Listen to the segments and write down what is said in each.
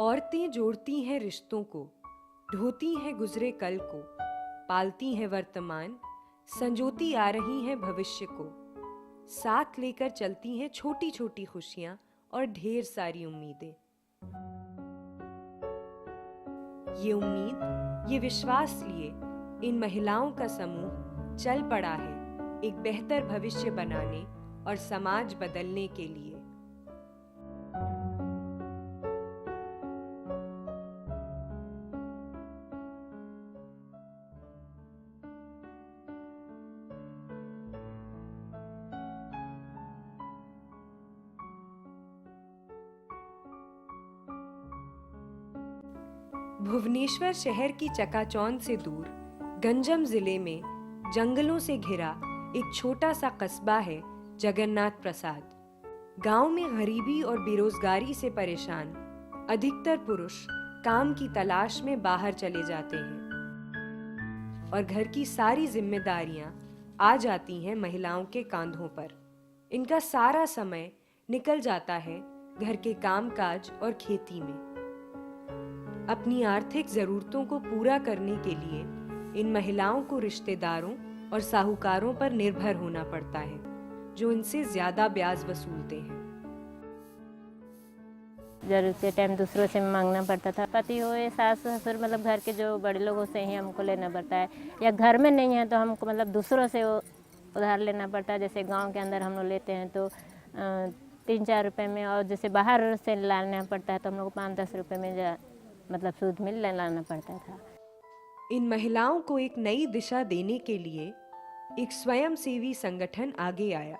औरतें जोड़ती हैं रिश्तों को, ढोती हैं गुजरे कल को, पालती हैं वर्तमान, संजोती आ रही हैं भविष्य को, साथ लेकर चलती हैं छोटी छोटी खुशियां और ढेर सारी उम्मीदें। ये उम्मीद, ये विश्वास लिए इन महिलाओं का समूह चल पड़ा है एक बेहतर भविष्य बनाने और समाज बदलने के लिए। भुवनेश्वर शहर की चकाचौंध से दूर गंजम जिले में जंगलों से घिरा एक छोटा सा कस्बा है जगन्नाथ प्रसाद। गांव में गरीबी और बेरोजगारी से परेशान अधिकतर पुरुष काम की तलाश में बाहर चले जाते हैं और घर की सारी जिम्मेदारियां आ जाती हैं महिलाओं के कांधों पर। इनका सारा समय निकल जाता है घर के कामकाज और खेती में। अपनी आर्थिक जरूरतों को पूरा करने के लिए इन महिलाओं को रिश्तेदारों और साहूकारों पर निर्भर होना पड़ता है, जो इनसे ज्यादा ब्याज वसूलते हैं। जरूरत के टाइम दूसरों से मांगना पड़ता था। पति हो या सास ससुर, मतलब घर के जो बड़े लोगों से ही हमको लेना पड़ता है, या घर में नहीं है तो हमको मतलब दूसरों से उधार लेना पड़ता है। जैसे गांव के अंदर हम लोग लेते हैं तो 3-4 रुपए में, और जैसे बाहर से लाना पड़ता है तो हम लोग को 5-10 रुपए में मतलब सूद में लाना पड़ता था। इन महिलाओं को एक नई दिशा देने के लिए एक स्वयंसेवी संगठन आगे आया।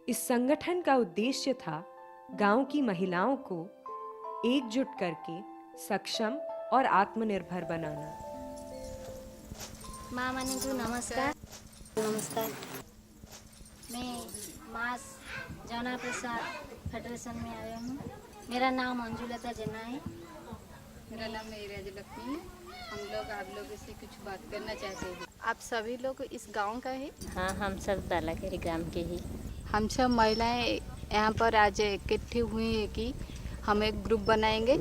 इस संगठन का उद्देश्य था गांव की महिलाओं को एकजुट करके सक्षम और आत्मनिर्भर बनाना। माँ मनी को नमस्कार। नमस्कार। मैं मास जना प्रसाद फेडरेशन में आया हूँ। मेरा नाम अंजुलता जना है। मेरा नाम राजलक्ष्मी है। हम लोग आप लोगों से कुछ बात करना चाहते हैं। आप सभी लोग इस गांव का है? हाँ, हम सब बालाकेरी ग्राम के ही। हम सब महिलाएं यहाँ पर आज इकट्ठी हुई है कि हम एक ग्रुप बनाएंगे।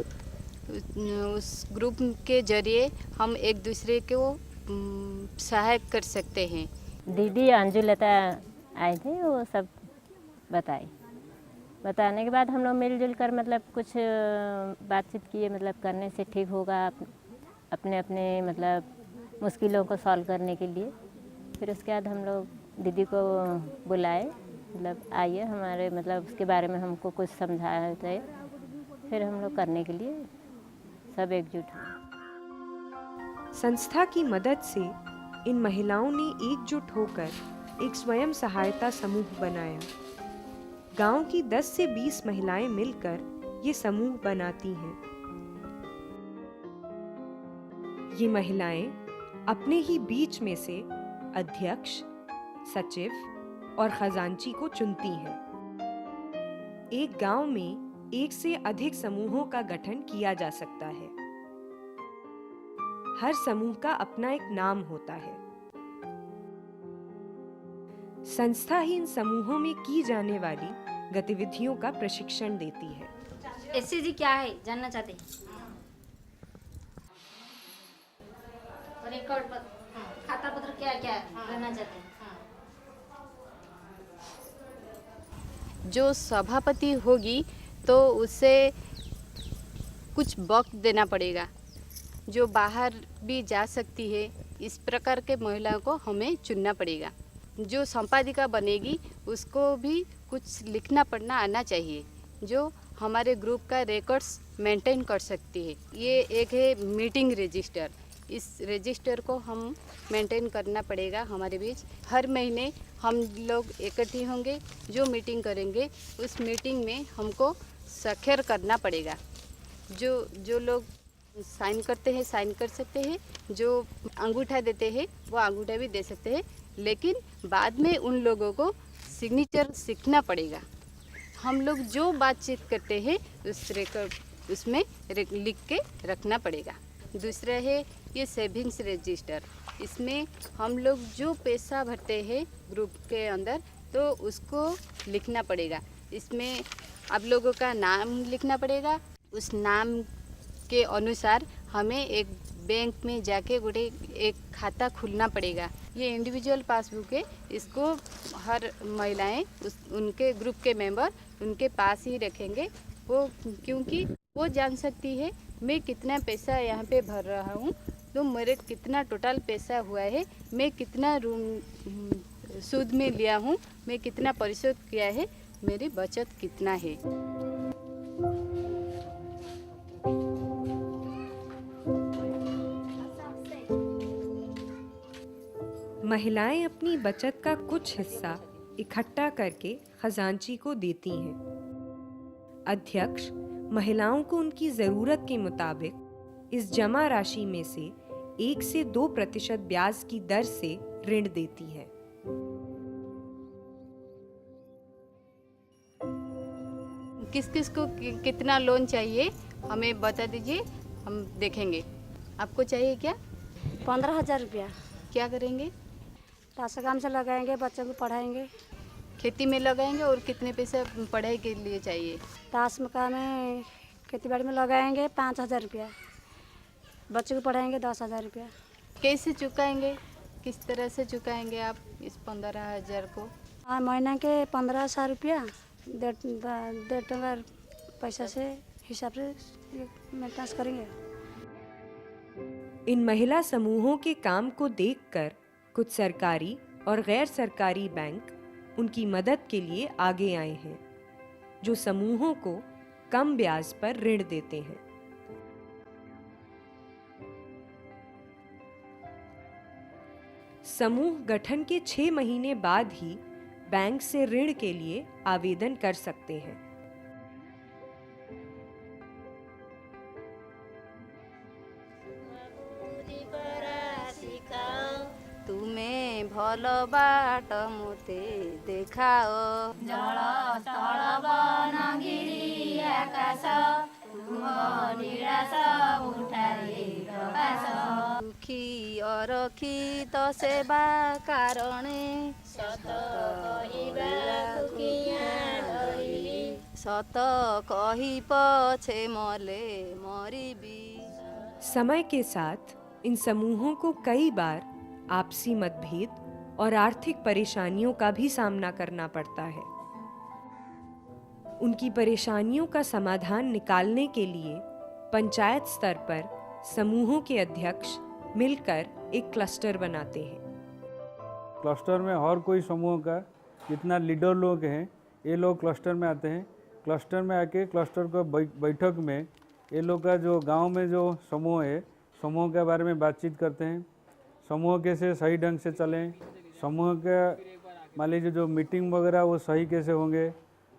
उस ग्रुप के जरिए हम एक दूसरे को सहायक कर सकते हैं। दीदी अंजुलता आए थे, वो सब बताने के बाद हम लोग मिलजुल कर मतलब कुछ बातचीत किए, मतलब करने से ठीक होगा अपने अपने मतलब मुश्किलों को सॉल्व करने के लिए। फिर उसके बाद हम लोग दीदी को बुलाए, मतलब आइए हमारे मतलब उसके बारे में हमको कुछ समझाया थे। फिर हम लोग करने के लिए सब एकजुट हुए। संस्था की मदद से इन महिलाओं ने एकजुट होकर एक स्वयं सहायता समूह बनाया। गांव की 10 से 20 महिलाएं मिलकर ये समूह बनाती हैं। ये महिलाएं अपने ही बीच में से अध्यक्ष, सचिव और खजांची को चुनती हैं। एक गांव में 1 से अधिक समूहों का गठन किया जा सकता है। हर समूह का अपना एक नाम होता है। संस्था ही इन समूहों में की जाने वाली गतिविधियों का प्रशिक्षण देती है। एससीजी क्या है जानना चाहते हैं? रिकॉर्ड खाता पत्र क्या क्या जानना चाहते हैं? जो सभापति होगी तो उसे कुछ वक्त देना पड़ेगा, जो बाहर भी जा सकती है। इस प्रकार के महिलाओं को हमें चुनना पड़ेगा। जो संपादिका बनेगी उसको भी कुछ लिखना पढ़ना आना चाहिए, जो हमारे ग्रुप का रिकॉर्ड्स मेंटेन कर सकती है। ये एक है मीटिंग रजिस्टर। इस रजिस्टर को हम मेंटेन करना पड़ेगा हमारे बीच। हर महीने हम लोग इकट्ठे होंगे, जो मीटिंग करेंगे उस मीटिंग में हमको स्वाक्षर करना पड़ेगा। जो लोग साइन करते हैं साइन कर सकते हैं, जो अंगूठा देते हैं वो अंगूठा भी दे सकते हैं, लेकिन बाद में उन लोगों को सिग्नेचर सीखना पड़ेगा। हम लोग जो बातचीत करते हैं उस रिकॉर्ड उसमें लिख के रखना पड़ेगा। दूसरा है ये सेविंग्स रजिस्टर। इसमें हम लोग जो पैसा भरते हैं ग्रुप के अंदर तो उसको लिखना पड़ेगा। इसमें आप लोगों का नाम लिखना पड़ेगा, उस नाम के अनुसार हमें एक बैंक में जाके गोटे एक खाता खुलना पड़ेगा। ये इंडिविजुअल पासबुक है, इसको हर महिलाएं उनके ग्रुप के मेंबर उनके पास ही रखेंगे, वो क्योंकि वो जान सकती है मैं कितना पैसा यहाँ पे भर रहा हूँ, तो मेरे कितना टोटल पैसा हुआ है, मैं कितना सूद में लिया हूँ, मैं कितना परिशोध किया है, मेरी बचत कितना है। महिलाएं अपनी बचत का कुछ हिस्सा इकट्ठा करके खजांची को देती हैं। अध्यक्ष महिलाओं को उनकी जरूरत के मुताबिक इस जमा राशि में से 1 से 2% ब्याज की दर से ऋण देती है। किस किस को कितना लोन चाहिए हमें बता दीजिए, हम देखेंगे। आपको चाहिए क्या? 15,000 रुपया। क्या करेंगे? पैसा काम से लगाएंगे, बच्चों को पढ़ाएंगे। खेती में लगाएंगे। और कितने पैसे पढ़ाई के लिए चाहिए? ताश मका में खेती बाड़ी में लगाएंगे 5,000 रुपया। बच्चों को पढ़ाएंगे 10,000 रुपया। कैसे चुकाएंगे, किस तरह से चुकाएंगे आप इस 15,000 को? महीना के 15,000 रुपया 1.5 पैसा से हिसाब से मेंटेनेंस करेंगे। इन महिला समूहों के काम को देखकर कुछ सरकारी और गैर सरकारी बैंक उनकी मदद के लिए आगे आए हैं, जो समूहों को कम ब्याज पर ऋण देते हैं। समूह गठन के 6 महीने बाद ही बैंक से ऋण के लिए आवेदन कर सकते हैं। तुम्हें भल बाट मोते देखाओ, जल स्थल वन गिरी आकाश, तुम निराश उठारे प्रकाश, दुखी अरखित सेवा कारणे, सत कहिबा दुखिया डरिबी, सत कहि पछे मले मरिबी। समय के साथ इन समूहों को कई बार आपसी मतभेद और आर्थिक परेशानियों का भी सामना करना पड़ता है। उनकी परेशानियों का समाधान निकालने के लिए पंचायत स्तर पर समूहों के अध्यक्ष मिलकर एक क्लस्टर बनाते हैं। क्लस्टर में हर कोई समूह का जितना लीडर लोग हैं, ये लोग क्लस्टर में आते हैं। क्लस्टर में आके क्लस्टर को बैठक में ये लोग का जो गांव में जो समूह है, समूह के बारे में बातचीत करते हैं। समूह कैसे सही ढंग से चलें, समूह के मान लीजिए जो मीटिंग वगैरह वो सही कैसे होंगे,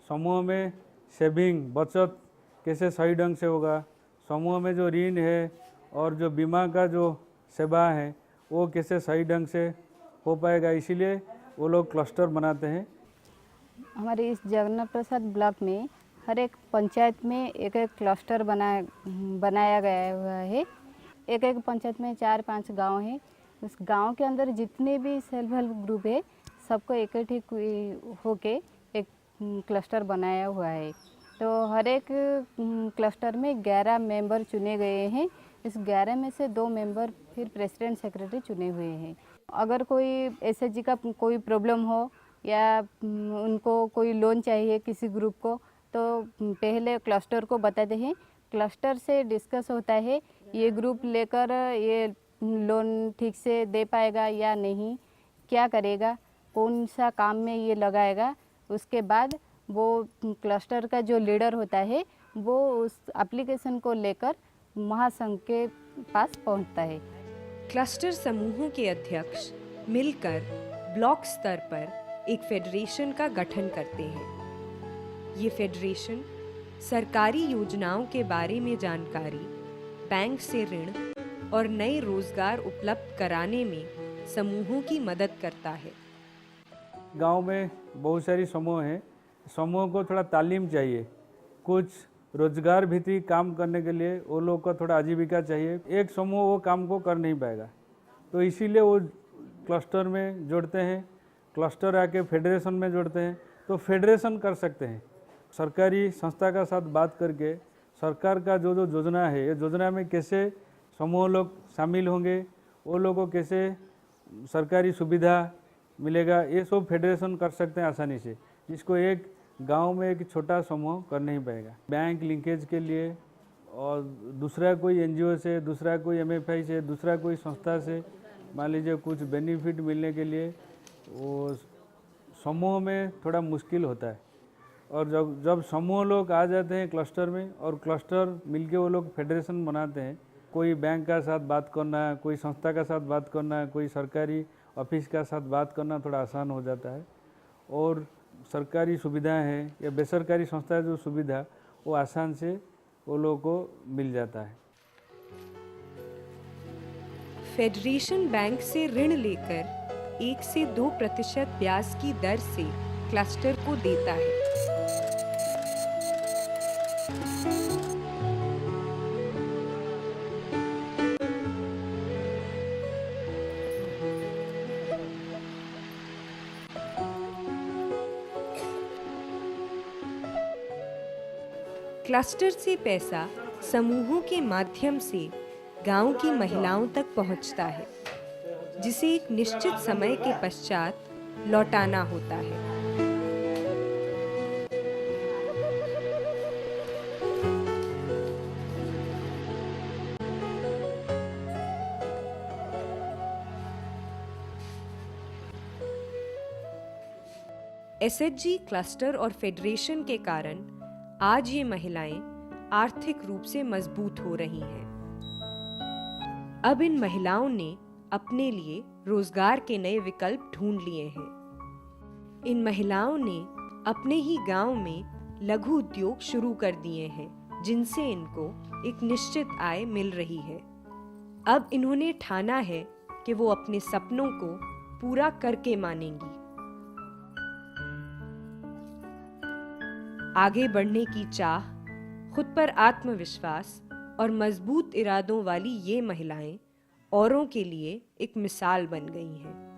समूह में सेविंग बचत कैसे सही ढंग से होगा, समूह में जो ऋण है और जो बीमा का जो सेवा है वो कैसे सही ढंग से हो पाएगा, इसीलिए वो लोग क्लस्टर बनाते हैं। हमारे इस जगन्नाथ प्रसाद ब्लॉक में हर एक पंचायत में एक एक क्लस्टर बनाया गया हुआ है। एक एक पंचायत में 4-5 गांव हैं। उस गांव के अंदर जितने भी सेल्फ हेल्प ग्रुप है, सबको इकट्ठे होके एक क्लस्टर बनाया हुआ है। तो हर एक क्लस्टर में 11 मेंबर चुने गए हैं। इस 11 में से 2 मेंबर फिर प्रेसिडेंट सेक्रेटरी चुने हुए हैं। अगर कोई एसएचजी का कोई प्रॉब्लम हो या उनको कोई लोन चाहिए किसी ग्रुप को, तो पहले क्लस्टर को बताते हैं। क्लस्टर से डिस्कस होता है ये ग्रुप लेकर ये लोन ठीक से दे पाएगा या नहीं, क्या करेगा, कौन सा काम में ये लगाएगा। उसके बाद वो क्लस्टर का जो लीडर होता है वो उस एप्लीकेशन को लेकर महासंघ के पास पहुंचता है। क्लस्टर समूहों के अध्यक्ष मिलकर ब्लॉक स्तर पर एक फेडरेशन का गठन करते हैं। ये फेडरेशन सरकारी योजनाओं के बारे में जानकारी, बैंक से ऋण और नए रोजगार उपलब्ध कराने में समूहों की मदद करता है। गांव में बहुत सारी समूह हैं। समूह को थोड़ा तालीम चाहिए, कुछ रोजगार भित्ति काम करने के लिए वो लोग को थोड़ा आजीविका चाहिए। एक समूह वो काम को कर नहीं पाएगा, तो इसीलिए वो क्लस्टर में जोड़ते हैं। क्लस्टर आके फेडरेशन में जोड़ते हैं, तो फेडरेशन कर सकते हैं। सरकारी संस्था का साथ बात करके सरकार का जो जो योजना है, ये योजना में कैसे समूह लोग शामिल होंगे, वो लोगों को कैसे सरकारी सुविधा मिलेगा, ये सब फेडरेशन कर सकते हैं आसानी से, जिसको एक गांव में एक छोटा समूह कर नहीं पाएगा। बैंक लिंकेज के लिए और दूसरा कोई एनजीओ से, दूसरा कोई एमएफआई से, दूसरा कोई संस्था से मान लीजिए कुछ बेनिफिट मिलने के लिए वो समूह में थोड़ा मुश्किल होता है। और जब जब समूह लोग आ जाते हैं क्लस्टर में और क्लस्टर मिलके वो लोग फेडरेशन बनाते हैं, कोई बैंक का साथ बात करना, कोई संस्था का साथ बात करना, कोई सरकारी ऑफिस का साथ बात करना थोड़ा आसान हो जाता है। और सरकारी सुविधाएं हैं या बेसरकारी संस्था जो सुविधा वो आसान से वो लोगों को मिल जाता है। फेडरेशन बैंक से ऋण लेकर 1 से 2% ब्याज की दर से क्लस्टर को देता है। क्लस्टर से पैसा समूहों के माध्यम से गांव की महिलाओं तक पहुंचता है, जिसे एक निश्चित समय के पश्चात लौटाना होता है। एसएचजी क्लस्टर और फेडरेशन के कारण आज ये महिलाएं आर्थिक रूप से मजबूत हो रही हैं। अब इन महिलाओं ने अपने लिए रोजगार के नए विकल्प ढूंढ लिए हैं। इन महिलाओं ने अपने ही गांव में लघु उद्योग शुरू कर दिए हैं, जिनसे इनको एक निश्चित आय मिल रही है। अब इन्होंने ठाना है कि वो अपने सपनों को पूरा करके मानेंगी। आगे बढ़ने की चाह, खुद पर आत्मविश्वास और मजबूत इरादों वाली ये महिलाएं औरों के लिए एक मिसाल बन गई हैं।